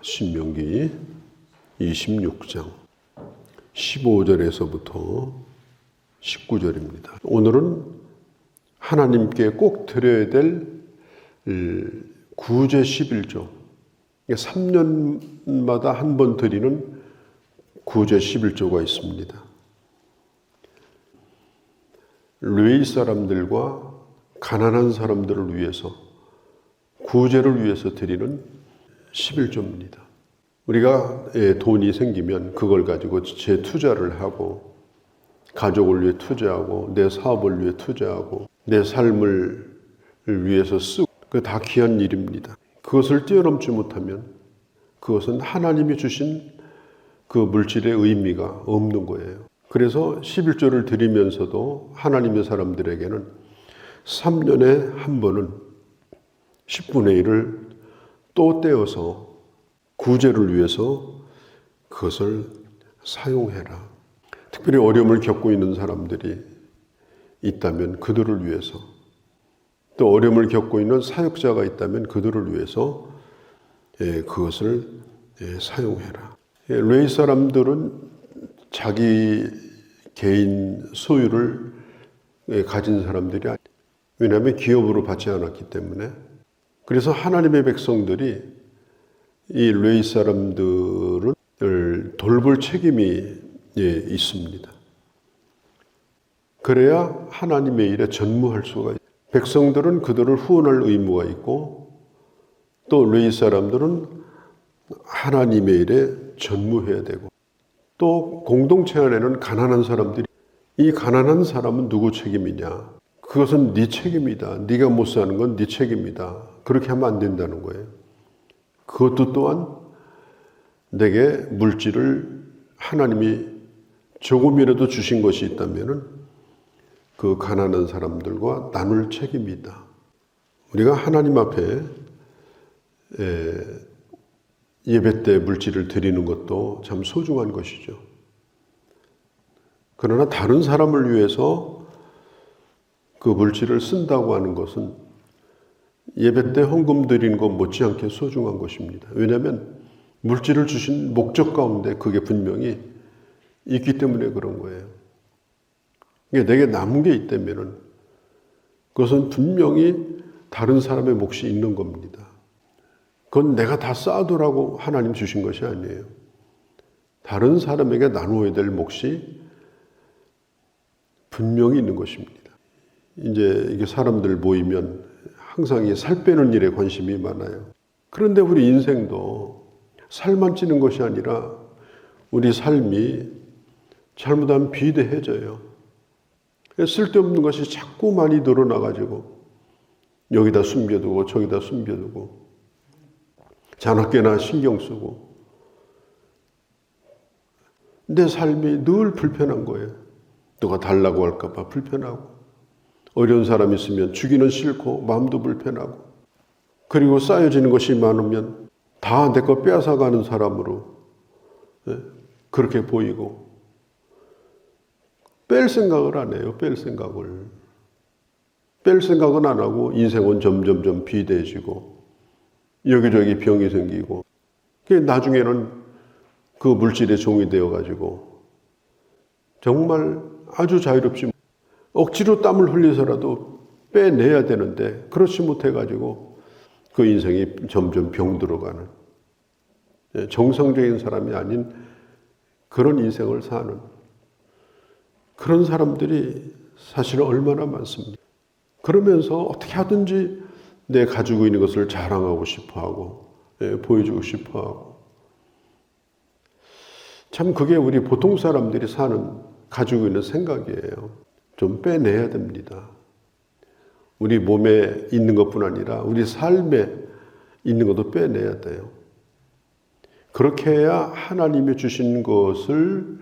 신명기 26장 15절에서부터 19절입니다. 오늘은 하나님께 꼭 드려야 될 구제 11조, 3년마다 한 번 드리는 구제 11조가 있습니다. 레위 사람들과 가난한 사람들을 위해서, 구제를 위해서 드리는 11조입니다. 우리가 돈이 생기면 그걸 가지고 재투자를 하고, 가족을 위해 투자하고, 내 사업을 위해 투자하고, 내 삶을 위해서 쓰고, 그거 다 귀한 일입니다. 그것을 뛰어넘지 못하면 그것은 하나님이 주신 그 물질의 의미가 없는 거예요. 그래서 11조를 드리면서도 하나님의 사람들에게는 3년에 한 번은 10분의 1을 또 떼어서 구제를 위해서 그것을 사용해라. 특별히 어려움을 겪고 있는 사람들이 있다면 그들을 위해서, 또 어려움을 겪고 있는 사역자가 있다면 그들을 위해서 그것을 사용해라. 레위 사람들은 자기 개인 소유를 가진 사람들이 아니에요. 왜냐하면 기업으로 받지 않았기 때문에. 그래서 하나님의 백성들이 이 레위 사람들을 돌볼 책임이 있습니다. 그래야 하나님의 일에 전무할 수가 있어요. 백성들은 그들을 후원할 의무가 있고, 또 레위 사람들은 하나님의 일에 전무해야 되고, 또 공동체 안에는 가난한 사람들이, 이 가난한 사람은 누구 책임이냐? 그것은 네 책임이다. 네가 못 사는 건 네 책임이다. 그렇게 하면 안 된다는 거예요. 그것도 또한 내게 물질을 하나님이 조금이라도 주신 것이 있다면은 그 가난한 사람들과 나눌 책임이다. 우리가 하나님 앞에 예배 때 물질을 드리는 것도 참 소중한 것이죠. 그러나 다른 사람을 위해서 그 물질을 쓴다고 하는 것은 예배 때 헌금 드리는 것 못지않게 소중한 것입니다. 왜냐하면 물질을 주신 목적 가운데 그게 분명히 있기 때문에 그런 거예요. 내게 남은 게 있다면 그것은 분명히 다른 사람의 몫이 있는 겁니다. 그건 내가 다 쌓아두라고 하나님 주신 것이 아니에요. 다른 사람에게 나누어야 될 몫이 분명히 있는 것입니다. 이제 이게 사람들 모이면 항상 이 살 빼는 일에 관심이 많아요. 그런데 우리 인생도 살만 찌는 것이 아니라 우리 삶이 잘못하면 비대해져요. 쓸데없는 것이 자꾸 많이 늘어나가지고 여기다 숨겨두고 저기다 숨겨두고 자나깨나 신경 쓰고 내 삶이 늘 불편한 거예요. 누가 달라고 할까 봐 불편하고, 어려운 사람 있으면 주기는 싫고 마음도 불편하고, 그리고 쌓여지는 것이 많으면 다 내 거 빼앗아가는 사람으로 그렇게 보이고, 뺄 생각을 안 해요. 뺄 생각은 안 하고 인생은 점점점 비대해지고 여기저기 병이 생기고, 나중에는 그 물질의 종이 되어가지고 정말 아주 자유롭지, 억지로 땀을 흘려서라도 빼내야 되는데 그렇지 못해가지고 그 인생이 점점 병들어가는, 정상적인 사람이 아닌 그런 인생을 사는 그런 사람들이 사실 얼마나 많습니다. 그러면서 어떻게 하든지 내 가지고 있는 것을 자랑하고 싶어하고 보여주고 싶어하고, 참 그게 우리 보통 사람들이 가지고 있는 생각이에요. 좀 빼내야 됩니다. 우리 몸에 있는 것뿐 아니라 우리 삶에 있는 것도 빼내야 돼요. 그렇게 해야 하나님이 주신 것을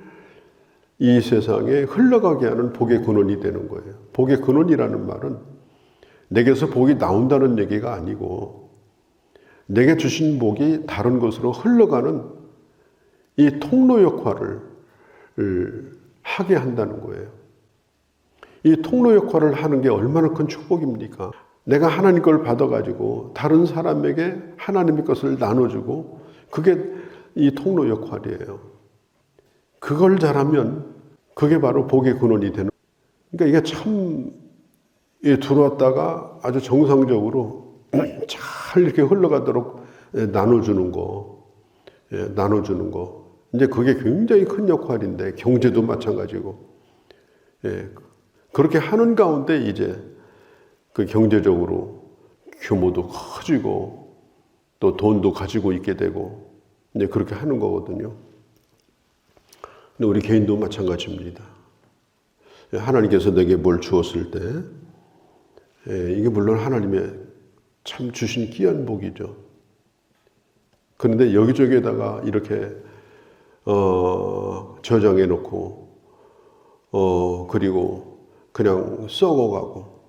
이 세상에 흘러가게 하는 복의 근원이 되는 거예요. 복의 근원이라는 말은 내게서 복이 나온다는 얘기가 아니고, 내게 주신 복이 다른 것으로 흘러가는 이 통로 역할을 하게 한다는 거예요. 이 통로 역할을 하는 게 얼마나 큰 축복입니까? 내가 하나님 걸 받아가지고 다른 사람에게 하나님의 것을 나눠주고 그게 이 통로 역할이에요. 그걸 잘하면 그게 바로 복의 근원이 되는. 그러니까 이게 참 들어왔다가 아주 정상적으로 잘 이렇게 흘러가도록 나눠주는 거, 나눠주는 거. 이제 그게 굉장히 큰 역할인데 경제도 마찬가지고, 그렇게 하는 가운데 이제 그 경제적으로 규모도 커지고 또 돈도 가지고 있게 되고 이제 그렇게 하는 거거든요. 근데 우리 개인도 마찬가지입니다. 하나님께서 내게 뭘 주었을 때 이게 물론 하나님의 참 주신 귀한 복이죠. 그런데 여기저기에다가 이렇게 저장해 놓고 그리고 그냥 썩어가고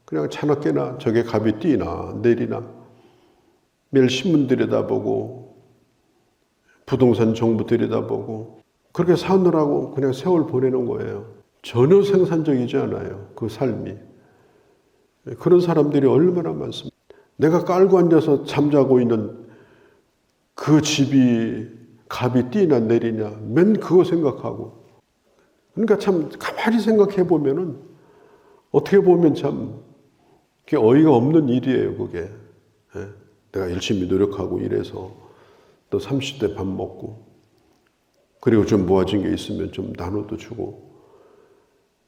그냥 차납게나 저게 값이 뛰나 내리나 매일 신문 들여다보고 부동산 정보 들여다보고 그렇게 사느라고 그냥 세월 보내는 거예요. 전혀 생산적이지 않아요. 그 삶이. 그런 사람들이 얼마나 많습니다. 내가 깔고 앉아서 잠자고 있는 그 집이 값이 뛰나 내리냐 맨 그거 생각하고. 그러니까 참 가만히 생각해 보면은 어떻게 보면 참 그게 어이가 없는 일이에요. 그게. 내가 열심히 노력하고 일해서 또 30대 밥 먹고 그리고 좀 모아진 게 있으면 좀 나눠도 주고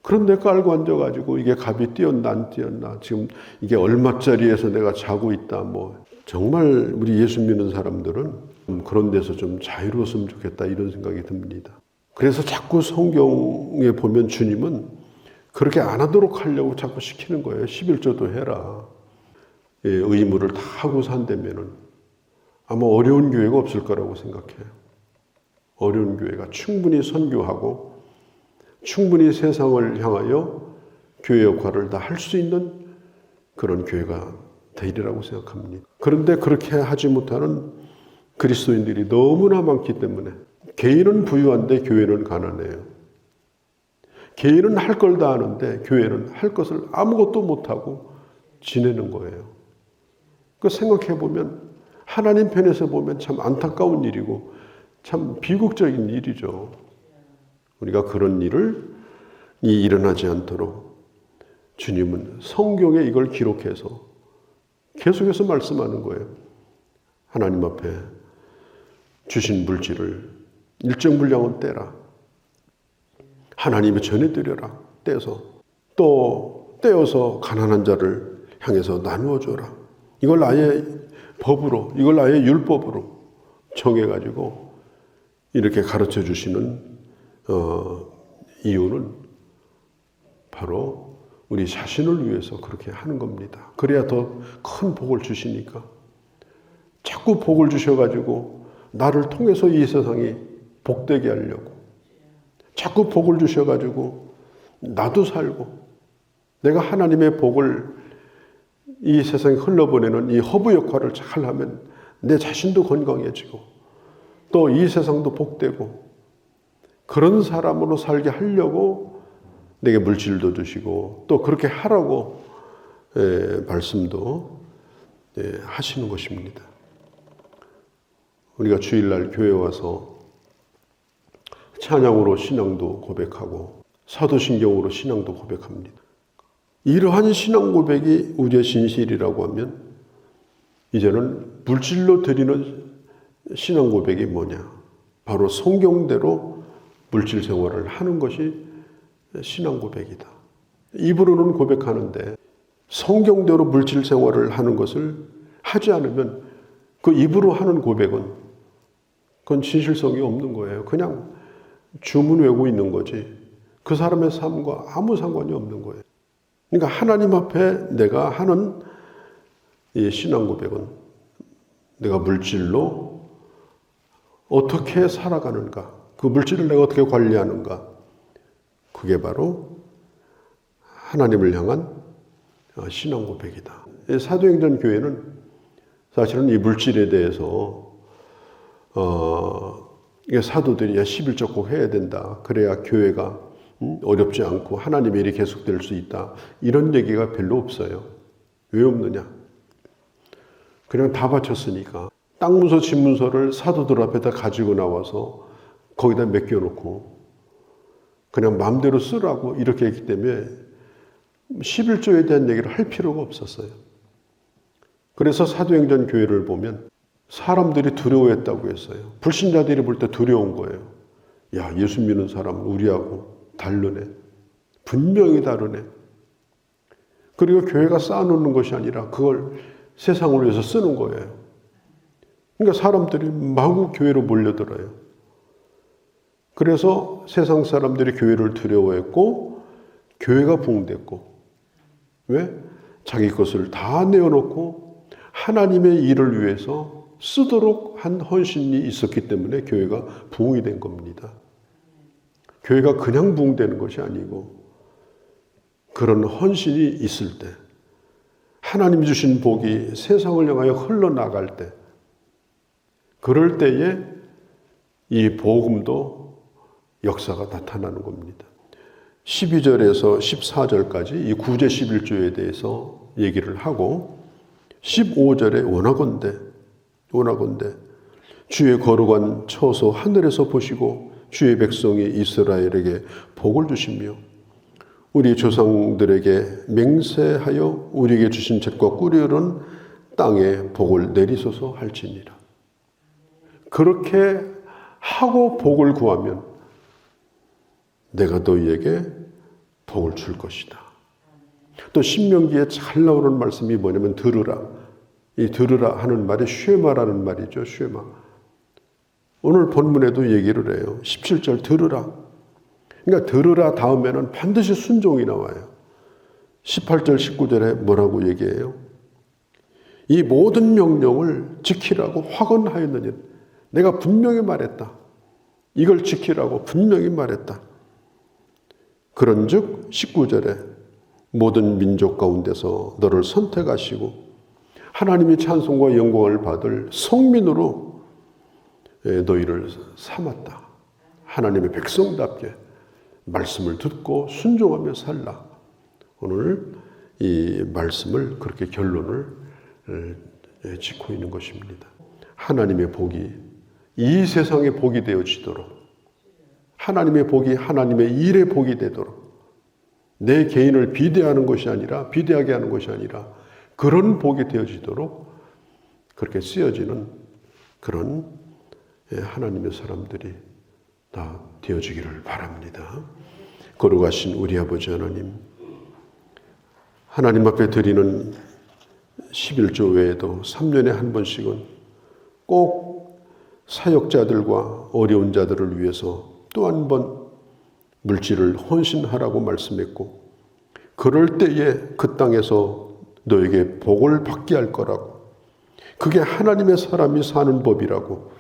그런데 깔고 앉아가지고 이게 값이 뛰었나 안 뛰었나 지금 이게 얼마짜리에서 내가 자고 있다 뭐 정말 우리 예수 믿는 사람들은 그런 데서 좀 자유로웠으면 좋겠다 이런 생각이 듭니다. 그래서 자꾸 성경에 보면 주님은 그렇게 안 하도록 하려고 자꾸 시키는 거예요. 11조도 해라. 의무를 다 하고 산다면은 아마 어려운 교회가 없을 거라고 생각해요. 어려운 교회가 충분히 선교하고 충분히 세상을 향하여 교회 역할을 다 할 수 있는 그런 교회가 되리라고 생각합니다. 그런데 그렇게 하지 못하는 그리스도인들이 너무나 많기 때문에 개인은 부유한데 교회는 가난해요. 개인은 할 걸 다 하는데 교회는 할 것을 아무것도 못하고 지내는 거예요. 그 생각해 보면 하나님 편에서 보면 참 안타까운 일이고 참 비극적인 일이죠. 우리가 그런 일을 일어나지 않도록 주님은 성경에 이걸 기록해서 계속해서 말씀하는 거예요. 하나님 앞에 주신 물질을 일정 분량은 떼라. 하나님의 전해드려라. 떼서 또 떼어서 가난한 자를 향해서 나누어 줘라. 이걸 아예 법으로, 이걸 아예 율법으로 정해가지고 이렇게 가르쳐 주시는 이유는 바로 우리 자신을 위해서 그렇게 하는 겁니다. 그래야 더 큰 복을 주시니까. 자꾸 복을 주셔가지고 나를 통해서 이 세상이 복되게 하려고. 자꾸 복을 주셔가지고 나도 살고 내가 하나님의 복을 이 세상에 흘러보내는 이 허브 역할을 잘 하면 내 자신도 건강해지고 또 이 세상도 복되고 그런 사람으로 살게 하려고 내게 물질도 주시고 또 그렇게 하라고 말씀도 하시는 것입니다. 우리가 주일날 교회 와서 찬양으로 신앙도 고백하고 사도신경으로 신앙도 고백합니다. 이러한 신앙 고백이 우리의 진실이라고 하면 이제는 물질로 드리는 신앙 고백이 뭐냐? 바로 성경대로 물질 생활을 하는 것이 신앙 고백이다. 입으로는 고백하는데 성경대로 물질 생활을 하는 것을 하지 않으면 그 입으로 하는 고백은 그건 진실성이 없는 거예요. 그냥 주문 외우고 있는 거지 그 사람의 삶과 아무 상관이 없는 거예요. 그러니까 하나님 앞에 내가 하는 이 신앙 고백은 내가 물질로 어떻게 살아가는가, 그 물질을 내가 어떻게 관리하는가, 그게 바로 하나님을 향한 신앙 고백이다. 사도행전 교회는 사실은 이 물질에 대해서 사도들이 11조 꼭 해야 된다. 그래야 교회가 어렵지 않고 하나님의 일이 계속될 수 있다. 이런 얘기가 별로 없어요. 왜 없느냐? 그냥 다 바쳤으니까. 땅 문서 집 문서를 사도들 앞에다 가지고 나와서 거기다 맡겨놓고 그냥 마음대로 쓰라고 이렇게 했기 때문에 11조에 대한 얘기를 할 필요가 없었어요. 그래서 사도행전 교회를 보면 사람들이 두려워했다고 했어요. 불신자들이 볼 때 두려운 거예요. 야, 예수 믿는 사람은 우리하고 다르네. 분명히 다르네. 그리고 교회가 쌓아놓는 것이 아니라 그걸 세상을 위해서 쓰는 거예요. 그러니까 사람들이 마구 교회로 몰려들어요. 그래서 세상 사람들이 교회를 두려워했고 교회가 붕괴됐고, 왜? 자기 것을 다 내어놓고 하나님의 일을 위해서 쓰도록 한 헌신이 있었기 때문에 교회가 부흥이 된 겁니다. 교회가 그냥 부흥되는 것이 아니고 그런 헌신이 있을 때, 하나님이 주신 복이 세상을 향하여 흘러나갈 때, 그럴 때에 이 복음도 역사가 나타나는 겁니다. 12절에서 14절까지 이 구제 11조에 대해서 얘기를 하고 15절에 원하건대 주의 거룩한 처소 하늘에서 보시고 주의 백성이 이스라엘에게 복을 주시며 우리 조상들에게 맹세하여 우리에게 주신 젖과 꿀이 흐르는 땅에 복을 내리소서 할지니라. 그렇게 하고 복을 구하면 내가 너희에게 복을 줄 것이다. 또 신명기에 잘 나오는 말씀이 뭐냐면 들으라. 이 들으라 하는 말이 쉐마라는 말이죠. 쉐마. 오늘 본문에도 얘기를 해요. 17절 들으라. 그러니까 들으라 다음에는 반드시 순종이 나와요. 18절 19절에 뭐라고 얘기해요? 이 모든 명령을 지키라고 확언하였느니 내가 분명히 말했다. 이걸 지키라고 분명히 말했다. 그런즉 19절에 모든 민족 가운데서 너를 선택하시고 하나님이 찬송과 영광을 받을 성민으로 너희를 삼았다. 하나님의 백성답게 말씀을 듣고 순종하며 살라. 오늘 이 말씀을 그렇게 결론을 짓고 있는 것입니다. 하나님의 복이 이 세상의 복이 되어지도록, 하나님의 복이 하나님의 일의 복이 되도록, 내 개인을 비대하는 것이 아니라, 비대하게 하는 것이 아니라 그런 복이 되어지도록 그렇게 쓰여지는 그런 하나님의 사람들이 다 되어지기를 바랍니다. 거룩하신 우리 아버지 하나님, 하나님 앞에 드리는 11조 외에도 3년에 한 번씩은 꼭 사역자들과 어려운 자들을 위해서 또 한 번 물질을 헌신하라고 말씀했고, 그럴 때에 그 땅에서 너에게 복을 받게 할 거라고, 그게 하나님의 사람이 사는 법이라고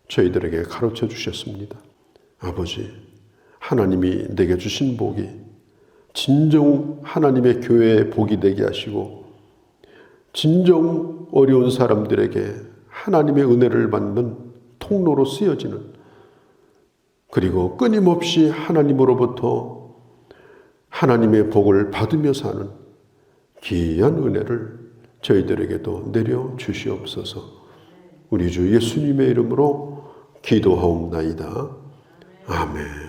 저희들에게 가르쳐 주셨습니다. 아버지, 하나님이 내게 주신 복이 진정 하나님의 교회의 복이 되게 하시고, 진정 어려운 사람들에게 하나님의 은혜를 받는 통로로 쓰여지는, 그리고 끊임없이 하나님으로부터 하나님의 복을 받으며 사는 귀한 은혜를 저희들에게도 내려 주시옵소서. 우리 주 예수님의 이름으로 기도하옵나이다. 아멘.